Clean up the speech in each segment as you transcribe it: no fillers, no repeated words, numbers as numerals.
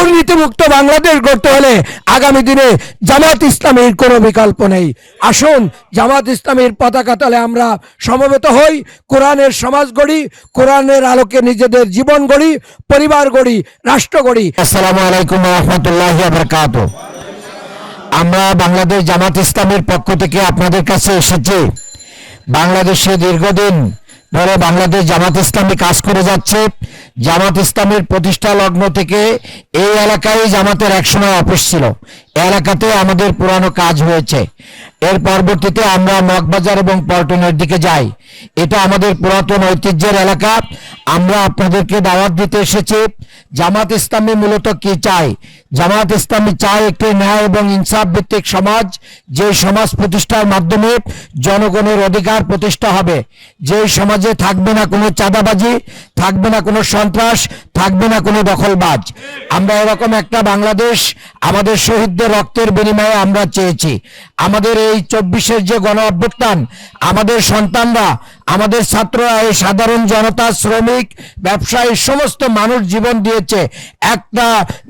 দুর্নীতিমুক্ত বাংলাদেশ গড়তে হলে আগামী দিনে জামাত ইসলামীর কোনো বিকল্প নেই। আসুন জামাত ইসলামীর পতাকা তলে আমরা সমবেত হই, কোরআনের সমাজ গড়ি, কোরআনের আলোকে নিজেদের জীবন গড়ি, পরিবার গড়ি, রাষ্ট্র গড়ি। আসসালামু আলাইকুম ওয়া রাহমাতুল্লাহি ওয়া বারাকাতুহু। আমরা বাংলাদেশ জামাত ইসলামের পক্ষ থেকে আপনাদের কাছে এসেছি। বাংলাদেশে দীর্ঘদিন ধরে বাংলাদেশ জামাত ইসলামী কাজ করে যাচ্ছে। জামাত ইসলামের প্রতিষ্ঠা লগ্ন থেকে এই এলাকায় জামাতের একসময় অফিস ছিল, এলাকাতে আমাদের পুরানো কাজ হয়েছে। এর পরবর্তীতে আমরা মগবাজার এবং পল্টনের দিকে যাই। এটা আমাদের পুরাতন ঐতিহ্যের এলাকা। আমরা আপনাদেরকে দাওয়াত দিতে এসেছি। জামাত ইসলামী মূলত কি চায়? জামাত ইসলামী চায় একটি ন্যায় এবং ইনসাফ ভিত্তিক সমাজ, যে সমাজ প্রতিষ্ঠার মাধ্যমে জনগণের অধিকার প্রতিষ্ঠা হবে, যে সমাজে থাকবে না কোনো চাঁদাবাজি, থাকবে না কোনো সন্ত্রাস, থাকবে না কোনো দখলবাজ। আমরা এরকম একটা বাংলাদেশ আমাদের শহীদদের রক্তের বিনিময়ে আমরা চেয়েছি। আমাদের এই 24-এর যে গণ অভ্যুত্থান, আমাদের সন্তানরা, আমাদের ছাত্ররা, এই সাধারণ জনতা, শ্রমিক, ব্যবসায়ী, সমস্ত মানুষ জীবন দিয়েছে একটা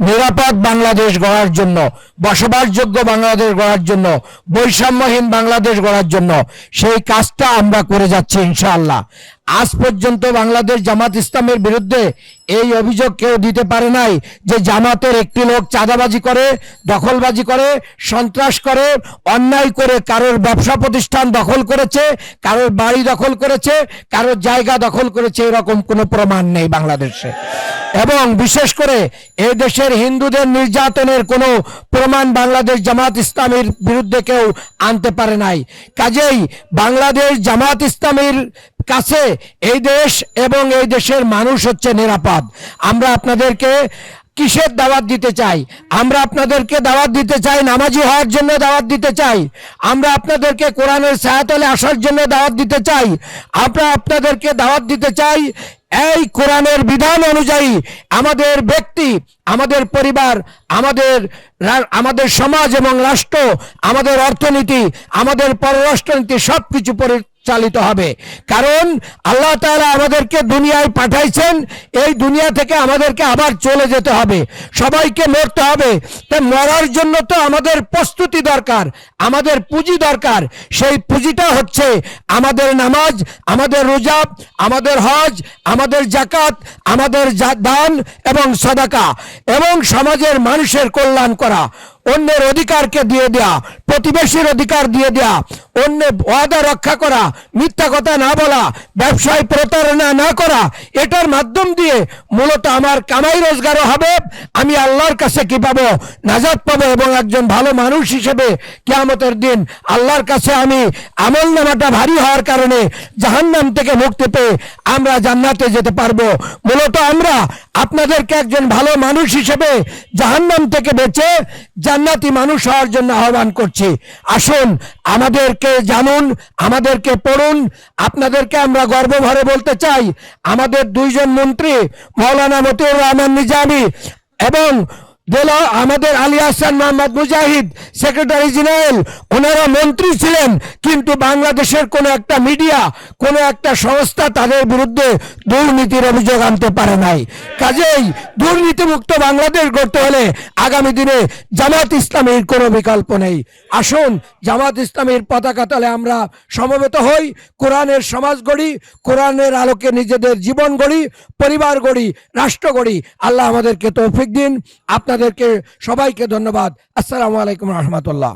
নিরাপদ বাংলাদেশ গড়ার জন্য, বসবাসযোগ্য বাংলাদেশ গড়ার জন্য, বৈষম্যহীন বাংলাদেশ গড়ার জন্য। সেই কাজটা আমরা করে যাচ্ছি ইনশাআল্লাহ। আজ পর্যন্ত বাংলাদেশ জামাত ইসলামের বিরুদ্ধে এই অভিযোগ কেউ দিতে পারে নাই যে জামাতের একটি লোক চাঁদাবাজি করে, দখলবাজি করে, সন্ত্রাস করে, অন্যায় করে কারোর ব্যবসা প্রতিষ্ঠান দখল করেছে, কারোর বাড়ি দখল করেছে, কারোর জায়গা দখল করেছে। এরকম কোনো প্রমাণ নেই বাংলাদেশে। এবং বিশেষ করে এই দেশের হিন্দুদের নির্যাতনের কোনো প্রমাণ বাংলাদেশ জামাত ইসলামের বিরুদ্ধে কেউ আনতে পারে নাই। কাজেই বাংলাদেশ জামাত ইসলামের কাছে এই দেশ এবং এই দেশের মানুষ হচ্ছে নিরাপদ। আমরা আপনাদেরকে কিসের দাওয়াত দিতে চাই? আমরা আপনাদেরকে দাওয়াত দিতে চাই নামাজি হওয়ার জন্য দাওয়াত দিতে চাই। আমরা আপনাদেরকে কোরআনের ছায়াতলে আসার জন্য দাওয়াত দিতে চাই। আমরা আপনাদেরকে দাওয়াত দিতে চাই এই কোরআনের বিধান অনুযায়ী আমাদের ব্যক্তি, আমাদের পরিবার, আমাদের সমাজ এবং রাষ্ট্র, আমাদের অর্থনীতি, আমাদের পররাষ্ট্রনীতি সবকিছু পরিচালিত হবে। কারণ আল্লাহ তাআলা আমাদেরকে দুনিয়ায় পাঠাইছেন, এই দুনিয়া থেকে আমাদেরকে আবার চলে যেতে হবে, সবাইকে মরতে হবে। তাই মরার জন্য তো আমাদের প্রস্তুতি দরকার, আমাদের পুঁজি দরকার। সেই পুঁজিটা হচ্ছে আমাদের নামাজ, আমাদের রোজা, আমাদের হজ, আমাদের যাকাত, আমাদের দান এবং সাদাকা, এবং সমাজের মানুষের কল্যাণ করা, অন্যের অধিকারকে দিয়ে দেয়া, প্রতিবেশীর অধিকার দিয়ে দেয়া, অন্যের ওয়াদা রক্ষা করা, মিথ্যা কথা না বলা, ব্যবসায় প্রতারণা না করা। এটার মাধ্যম দিয়ে মূলত আমার কামাই রোজগারও হবে, আমি আল্লাহর কাছে কি পাবো? নাজাত পাবো, এবং একজন ভালো মানুষ হিসেবে কিয়ামতের দিন আল্লাহর কাছে আমি আমলনামাটা ভারী হওয়ার কারণে জাহান্নাম থেকে মুক্তি পেয়ে আমরা জান্নাতে যেতে পারবো। মূলত আমরা আপনাদেরকে একজন ভালো মানুষ হিসেবে জাহান্নাম থেকে বেঁচে জান্নাতি মানুষ হওয়ার জন্য আহ্বান করছি। আসুন আমাদেরকে জানুন, আমাদেরকে পড়ুন। আপনাদেরকে আমরা গর্ব ভরে বলতে চাই, আমাদের দুইজন মন্ত্রী মাওলানা মতিউর রহমান নিজামী এবং আমাদের আলী হাসান মোহাম্মদ মুজাহিদ সেক্রেটারি জেনারেল, ওনারা মন্ত্রী ছিলেন, কিন্তু বাংলাদেশের কোনো একটা মিডিয়া, কোনো একটা সংস্থা তাদের বিরুদ্ধে দুর্নীতির অভিযোগ আনতে পারে নাই। কাজেই দুর্নীতিমুক্ত বাংলাদেশ গড়তে হলে আগামী দিনে জামাত ইসলামীর কোনো বিকল্প নেই। আসুন জামাত ইসলামীর পতাকা তলে আমরা সমবেত হই, কোরআনের সমাজ গড়ি, কোরআনের আলোকে নিজেদের জীবন গড়ি, পরিবার গড়ি, রাষ্ট্র গড়ি। আল্লাহ আমাদেরকে তৌফিক দিন। আপনাদেরকে সবাইকে ধন্যবাদ। আসসালামু আলাইকুম রহমতুল্লাহ।